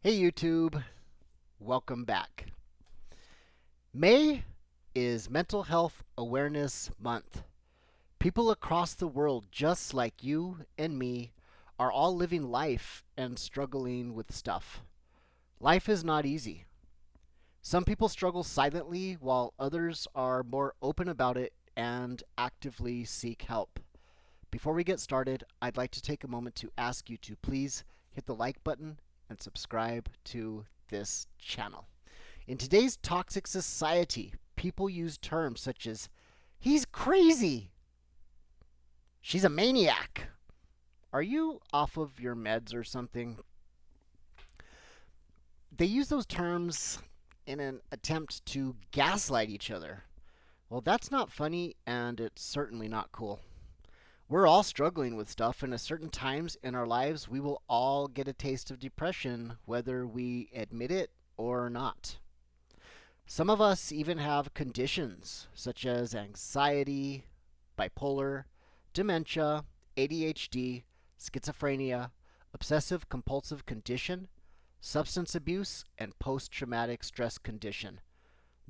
Hey YouTube, welcome back. May is Mental Health Awareness Month. People across the world, just like you and me, are all living life and struggling with stuff. Life is not easy. Some people struggle silently, while others are more open about it and actively seek help. Before we get started, I'd like to take a moment to ask you to please hit the like button and subscribe to this channel. In today's toxic society, people use terms such as, he's crazy, she's a maniac. Are you off of your meds or something? They use those terms in an attempt to gaslight each other. Well, that's not funny, and it's certainly not cool. We're all struggling with stuff, and at certain times in our lives, we will all get a taste of depression, whether we admit it or not. Some of us even have conditions such as anxiety, bipolar, dementia, ADHD, schizophrenia, obsessive compulsive condition, substance abuse, and post traumatic stress condition.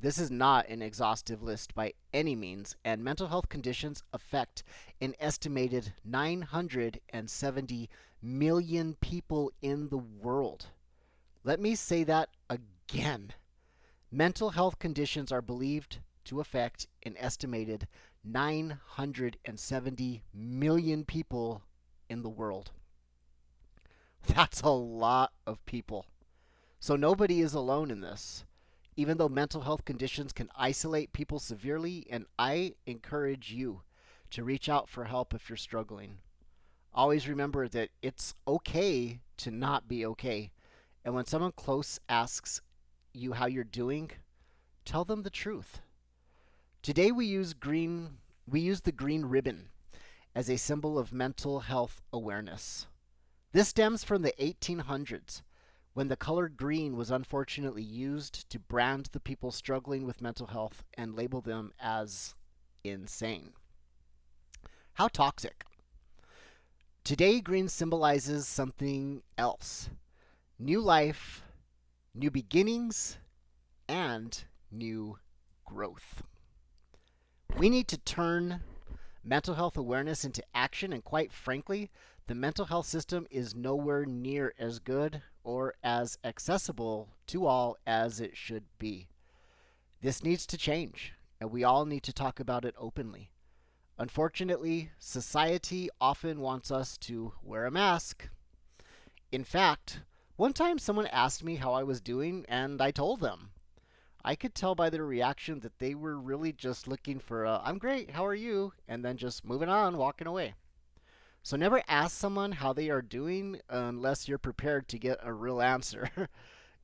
This is not an exhaustive list by any means, and mental health conditions affect an estimated 970 million people in the world. Let me say that again. Mental health conditions are believed to affect an estimated 970 million people in the world. That's a lot of people. So nobody is alone in this. Even though mental health conditions can isolate people severely, and I encourage you to reach out for help if you're struggling. Always remember that it's okay to not be okay. And when someone close asks you how you're doing, tell them the truth. Today we use the green ribbon as a symbol of mental health awareness. This stems from the 1800s when the color green was unfortunately used to brand the people struggling with mental health and label them as insane. How toxic. Today, green symbolizes something else: new life, new beginnings, and new growth. We need to turn mental health awareness into action, and quite frankly, the mental health system is nowhere near as good or as accessible to all as it should be. This needs to change, and we all need to talk about it openly. Unfortunately, society often wants us to wear a mask. In fact, one time someone asked me how I was doing, and I told them. I could tell by their reaction that they were really just looking for I'm great, how are you? And then just moving on, walking away. So never ask someone how they are doing unless you're prepared to get a real answer.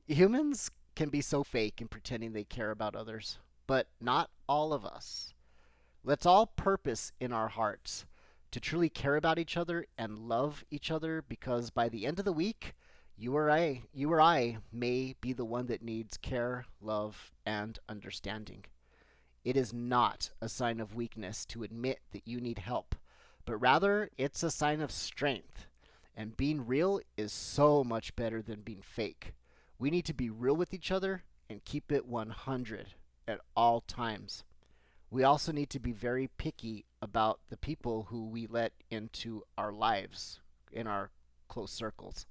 Humans can be so fake in pretending they care about others, but not all of us. Let's all purpose in our hearts to truly care about each other and love each other, because by the end of the week, you or I may be the one that needs care, love, and understanding. It is not a sign of weakness to admit that you need help, but rather it's a sign of strength. And being real is so much better than being fake. We need to be real with each other and keep it 100 at all times. We also need to be very picky about the people who we let into our lives, in our close circles.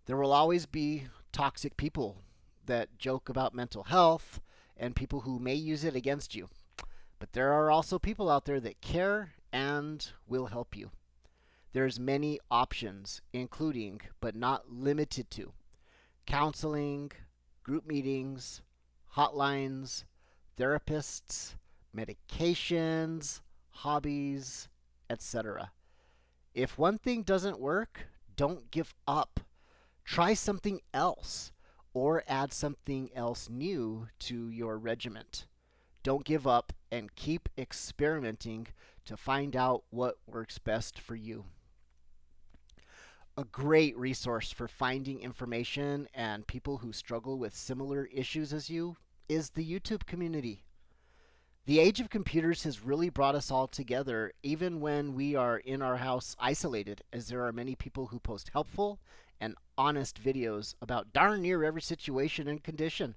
There will always be toxic people that joke about mental health and people who may use it against you. But there are also people out there that care and will help you. There's many options, including but not limited to counseling, group meetings, hotlines, therapists, medications, hobbies, etc. If one thing doesn't work, don't give up. Try something else or add something else new to your regiment. Don't give up and keep experimenting to find out what works best for you. A great resource for finding information and people who struggle with similar issues as you is the YouTube community. The age of computers has really brought us all together, even when we are in our house isolated, as there are many people who post helpful and honest videos about darn near every situation and condition.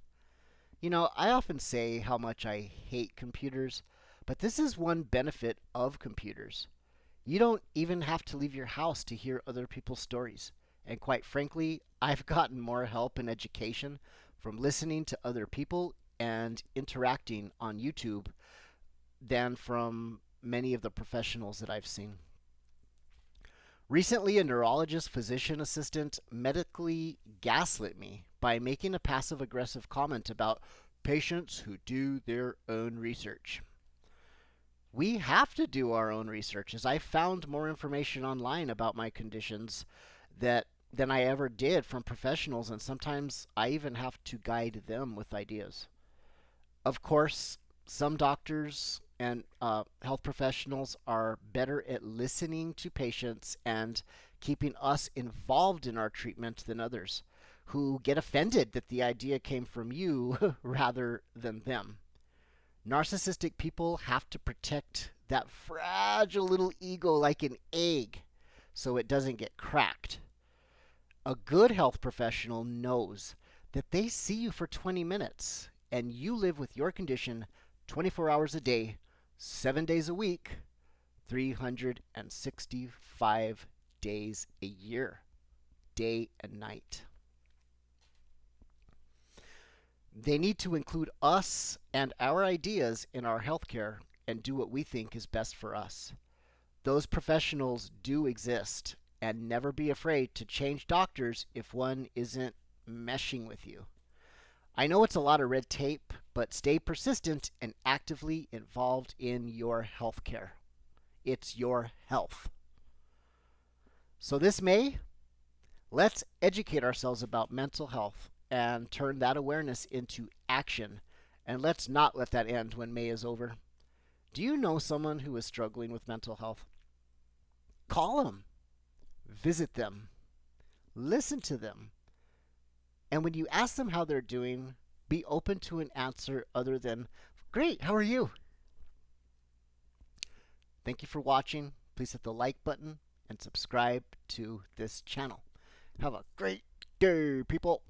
I often say how much I hate computers, but this is one benefit of computers. You don't even have to leave your house to hear other people's stories. And quite frankly, I've gotten more help and education from listening to other people and interacting on YouTube than from many of the professionals that I've seen. Recently, a neurologist physician assistant medically gaslit me by making a passive aggressive comment about patients who do their own research. We have to do our own research, as I found more information online about my conditions than I ever did from professionals, and sometimes I even have to guide them with ideas. Of course, some doctors and health professionals are better at listening to patients and keeping us involved in our treatment than others, who get offended that the idea came from you rather than them. Narcissistic people have to protect that fragile little ego like an egg so it doesn't get cracked. A good health professional knows that they see you for 20 minutes and you live with your condition 24 hours a day, 7 days a week, 365 days a year, day and night. They need to include us and our ideas in our healthcare and do what we think is best for us. Those professionals do exist, and never be afraid to change doctors if one isn't meshing with you. I know it's a lot of red tape, but stay persistent and actively involved in your healthcare. It's your health. So this May, let's educate ourselves about mental health and turn that awareness into action. And let's not let that end when May is over. Do you know someone who is struggling with mental health? Call them, visit them, listen to them. And when you ask them how they're doing, be open to an answer other than, "Great, how are you?" Thank you for watching. Please hit the like button and subscribe to this channel. Have a great day, people.